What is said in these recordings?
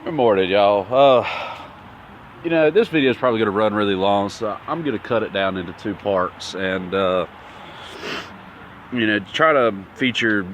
Good morning, y'all. This video is probably going to run really long, so I'm going to cut it down into two parts and, try to feature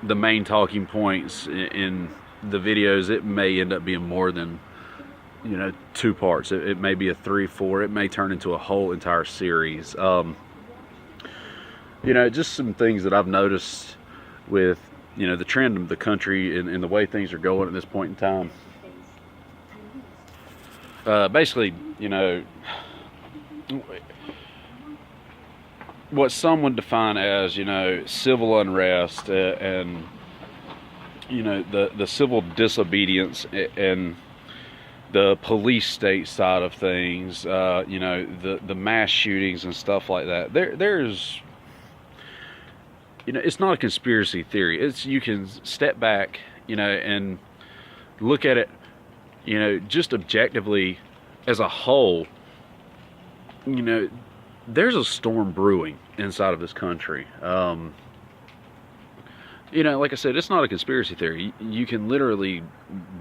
the main talking points in the videos. It may end up being more than, two parts. It may be a 3, 4. It may turn into a whole entire series. Just some things that I've noticed with, the trend of the country and the way things are going at this point in time. Basically, what some would define as, civil unrest and, the civil disobedience and the police state side of things, the mass shootings and stuff like that. There's, it's not a conspiracy theory. You can step back, and look at it, just objectively as a whole. There's a storm brewing inside of this country. Like I said, it's not a conspiracy theory. You can literally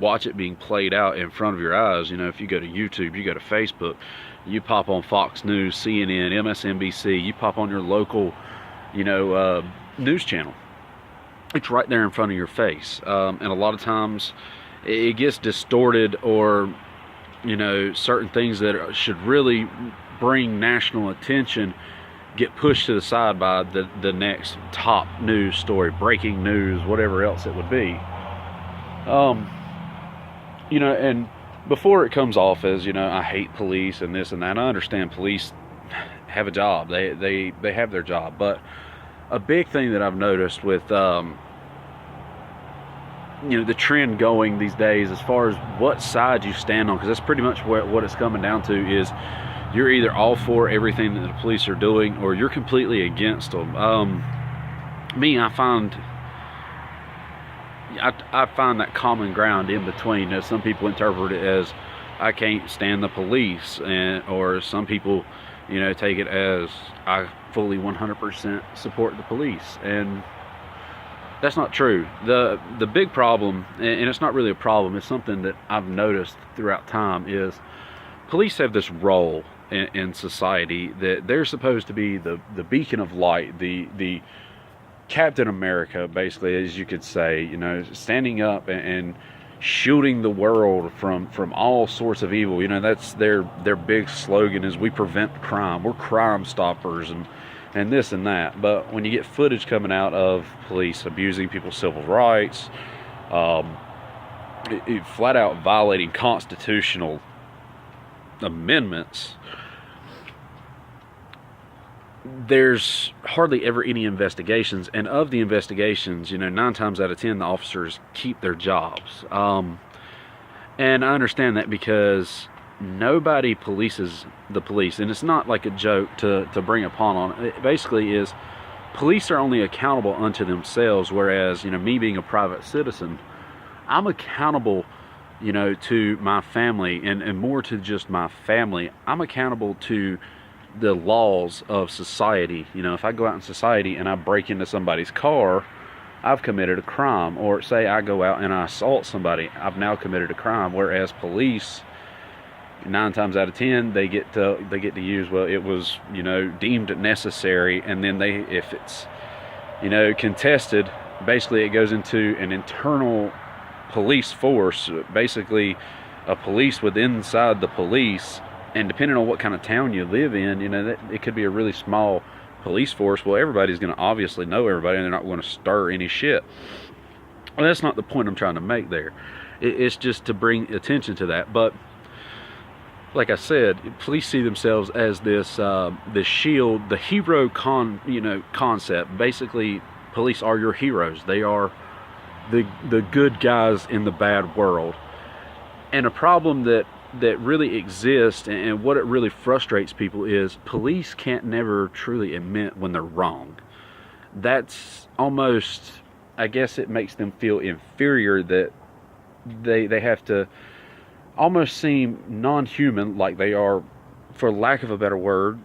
watch it being played out in front of your eyes. If you go to YouTube, you go to Facebook, you pop on Fox News, CNN, MSNBC, you pop on your local, news channel. It's right there in front of your face. And a lot of times it gets distorted, or certain things that should really bring national attention get pushed to the side by the next top news story, breaking news, whatever else it would be. And before it comes off as, I hate police and this and that, I understand police have a job. They have their job. But a big thing that I've noticed with the trend going these days, as far as what side you stand on, because that's pretty much what it's coming down to, is you're either all for everything that the police are doing, or you're completely against them. I find that common ground in between. Some people interpret it as I can't stand the police, or some people, take it as I fully 100% support the police, and that's not true. The big problem, and it's not really a problem, it's something that I've noticed throughout time, is police have this role in society that they're supposed to be the beacon of light, the Captain America, basically, as you could say, standing up and shielding the world from all sorts of evil. That's their big slogan, is we prevent crime, we're crime stoppers, and this and that. But when you get footage coming out of police abusing people's civil rights, flat out violating constitutional amendments, there's hardly ever any investigations. And of the investigations, 9 times out of 10, the officers keep their jobs. And I understand that, because nobody polices the police, and it's not like a joke to bring upon on it. Basically is, police are only accountable unto themselves, whereas me being a private citizen, I'm accountable to my family, and more to just my family. I'm accountable to the laws of society. If I go out in society and I break into somebody's car, I've committed a crime. Or say I go out and I assault somebody, I've now committed a crime. Whereas police, 9 times out of 10, they get to use, well, it was deemed necessary, and then if it's contested, basically it goes into an internal police force, basically a police within inside the police. And depending on what kind of town you live in, it could be a really small police force. Well, everybody's going to obviously know everybody, and they're not going to stir any shit. Well, that's not the point I'm trying to make there. It's just to bring attention to that. But like I said, police see themselves as this shield, the hero concept. Basically, police are your heroes. They are the good guys in the bad world. And a problem that really exists, and what it really frustrates people, is police can't never truly admit when they're wrong. That's almost, I guess it makes them feel inferior, that they have to almost seem non-human, like they are, for lack of a better word,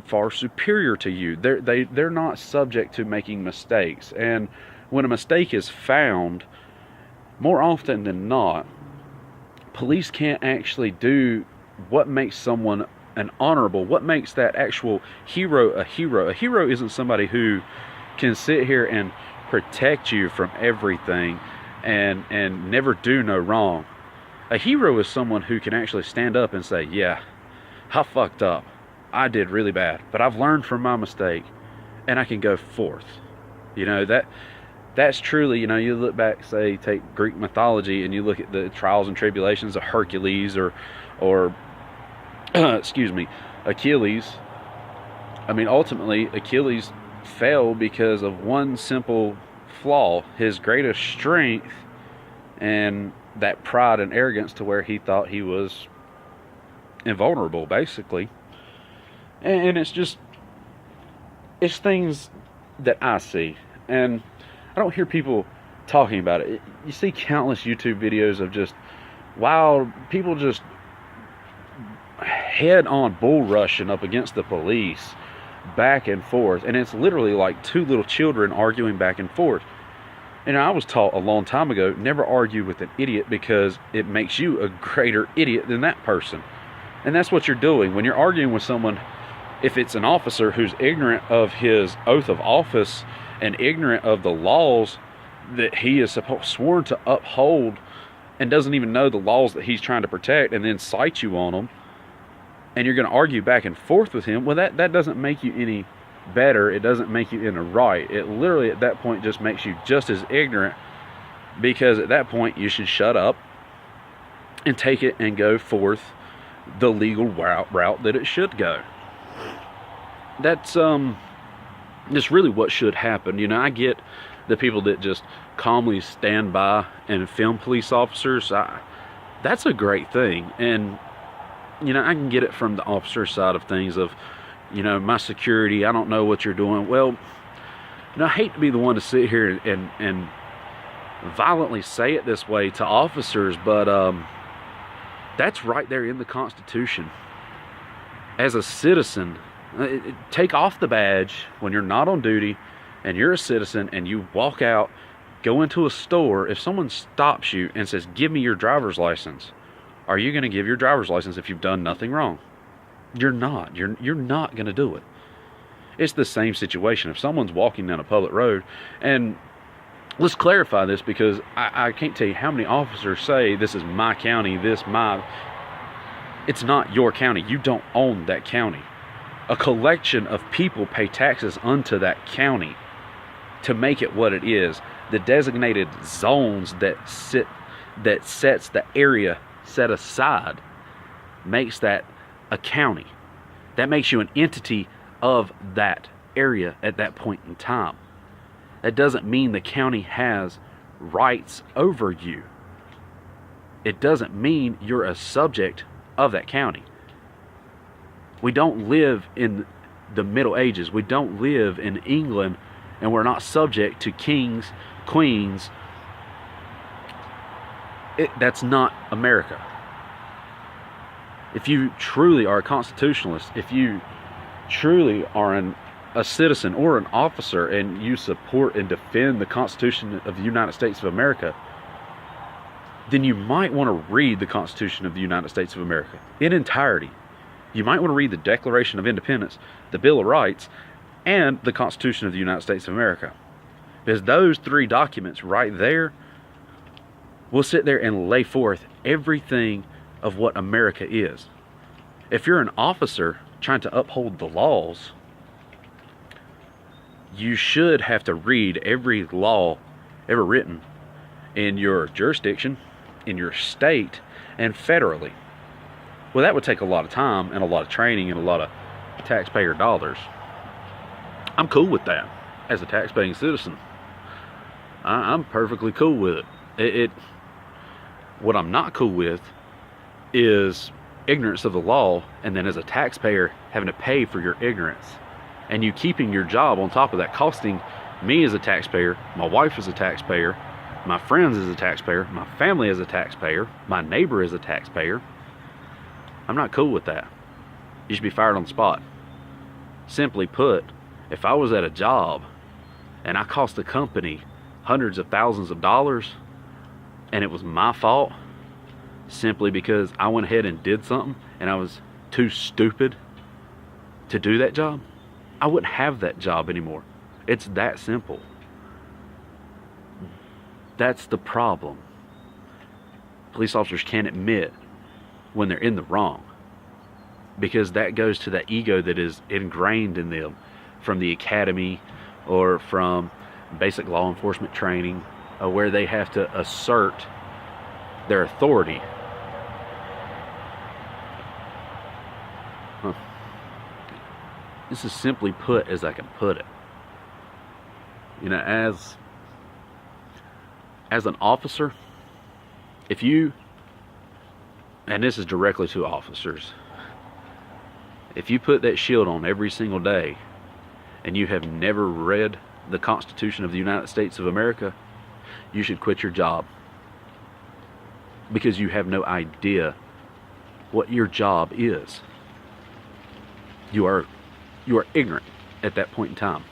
far superior to you. They're not subject to making mistakes. And when a mistake is found, more often than not, police can't actually do what makes someone an honorable, what makes that actual hero a hero. A hero isn't somebody who can sit here and protect you from everything and never do no wrong. A hero is someone who can actually stand up and say, yeah, I fucked up. I did really bad, but I've learned from my mistake and I can go forth. You know, that's truly, you know, you look back, say, take Greek mythology and you look at the trials and tribulations of Hercules or excuse me, Achilles. I mean, ultimately, Achilles fell because of one simple flaw, his greatest strength and that pride and arrogance to where he thought he was invulnerable, basically. And it's things that I see, and I don't hear people talking about it. You see countless YouTube videos of just wild people just head on bull rushing up against the police, back and forth, and it's literally like two little children arguing back and forth. And I was taught a long time ago, never argue with an idiot, because it makes you a greater idiot than that person. And that's what you're doing when you're arguing with someone. If it's an officer who's ignorant of his oath of office and ignorant of the laws that he is sworn to uphold, and doesn't even know the laws that he's trying to protect, and then cite you on them, and you're going to argue back and forth with him, well, that doesn't make you any better. It doesn't make you in the right. It literally at that point just makes you just as ignorant, because at that point you should shut up and take it and go forth the legal route that it should go. That's just really what should happen. You know, I get the people that just calmly stand by and film police officers. That's a great thing. And you know, I can get it from the officer side of things of, you know, my security, I don't know what you're doing. Well, you know, I hate to be the one to sit here and violently say it this way to officers, but that's right there in the Constitution. As a citizen, take off the badge when you're not on duty and you're a citizen and you walk out, go into a store. If someone stops you and says, give me your driver's license, are you going to give your driver's license if you've done nothing wrong? You're not. You're not going to do it. It's the same situation. If someone's walking down a public road, and let's clarify this, because I can't tell you how many officers say, this is my county, it's not your county. You don't own that county. A collection of people pay taxes unto that county to make it what it is. The designated zones that sets the area set aside makes that a county. That makes you an entity of that area at that point in time. That doesn't mean the county has rights over you. It doesn't mean you're a subject of that county. We don't live in the Middle Ages. We don't live in England, and we're not subject to kings, queens. That's not America. If you truly are a constitutionalist, if you truly are a citizen or an officer, and you support and defend the Constitution of the United States of America, then you might want to read the Constitution of the United States of America in entirety. You might want to read the Declaration of Independence, the Bill of Rights, and the Constitution of the United States of America. Because those three documents right there will sit there and lay forth everything of what America is. If you're an officer trying to uphold the laws, you should have to read every law ever written in your jurisdiction, in your state, and federally. Well, that would take a lot of time and a lot of training and a lot of taxpayer dollars. I'm cool with that as a tax-paying citizen. I'm perfectly cool with it. What I'm not cool with is ignorance of the law, and then as a taxpayer having to pay for your ignorance, and you keeping your job on top of that, costing me as a taxpayer, my wife as a taxpayer, my friends as a taxpayer, my family as a taxpayer, my neighbor as a taxpayer. I'm not cool with that. You should be fired on the spot. Simply put, if I was at a job and I cost the company hundreds of thousands of dollars and it was my fault, simply because I went ahead and did something and I was too stupid to do that job, I wouldn't have that job anymore. It's that simple. That's the problem. Police officers can't admit when they're in the wrong, because that goes to that ego that is ingrained in them from the academy or from basic law enforcement training, where they have to assert their authority. This is simply put as I can put it. You know, as an officer, if you, and this is directly to officers, if you put that shield on every single day and you have never read the Constitution of the United States of America, you should quit your job, because you have no idea what your job is. You are ignorant at that point in time.